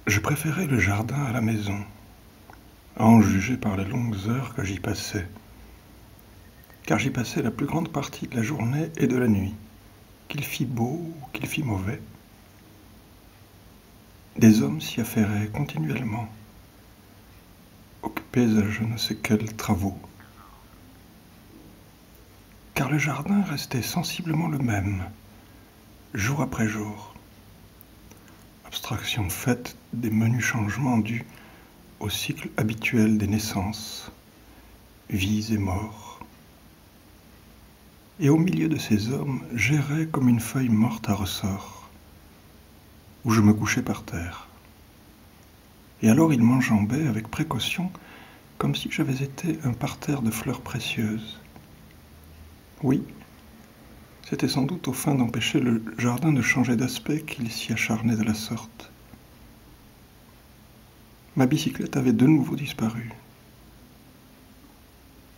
Je préférais le jardin à la maison, à en juger par les longues heures que j'y passais, car j'y passais la plus grande partie de la journée et de la nuit, qu'il fît beau ou qu'il fît mauvais. Des hommes s'y affairaient continuellement, occupés à je ne sais quels travaux, car le jardin restait sensiblement le même, jour après jour, abstraction faite des menus changements dus au cycle habituel des naissances, vies et morts. Et au milieu de ces hommes, j'errais comme une feuille morte à ressort, où je me couchais par terre. Et alors ils m'enjambaient avec précaution, comme si j'avais été un parterre de fleurs précieuses. Oui, c'était sans doute au fin d'empêcher le jardin de changer d'aspect qu'ils s'y acharnaient de la sorte. Ma bicyclette avait de nouveau disparu.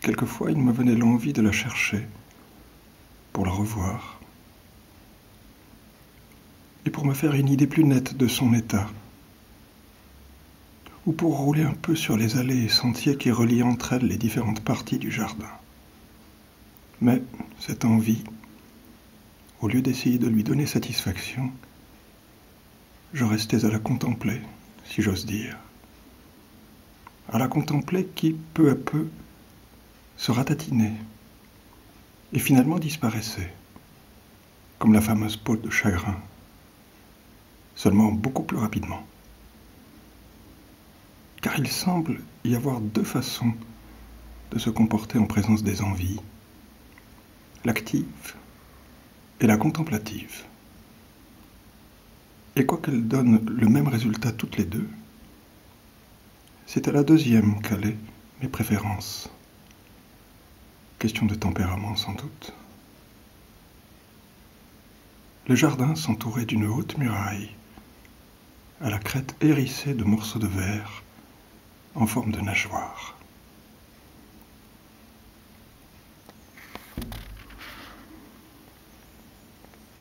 Quelquefois, il me venait l'envie de la chercher, pour la revoir, et pour me faire une idée plus nette de son état, ou pour rouler un peu sur les allées et sentiers qui relient entre elles les différentes parties du jardin. Mais cette envie, au lieu d'essayer de lui donner satisfaction, je restais à la contempler, si j'ose dire. À la contempler qui, peu à peu, se ratatinait et finalement disparaissait, comme la fameuse peau de chagrin, seulement beaucoup plus rapidement. Car il semble y avoir deux façons de se comporter en présence des envies, l'active et la contemplative. Et quoiqu'elles donnent le même résultat toutes les deux, c'est à la deuxième qu'allaient mes préférences. Question de tempérament sans doute. Le jardin s'entourait d'une haute muraille, à la crête hérissée de morceaux de verre en forme de nageoire.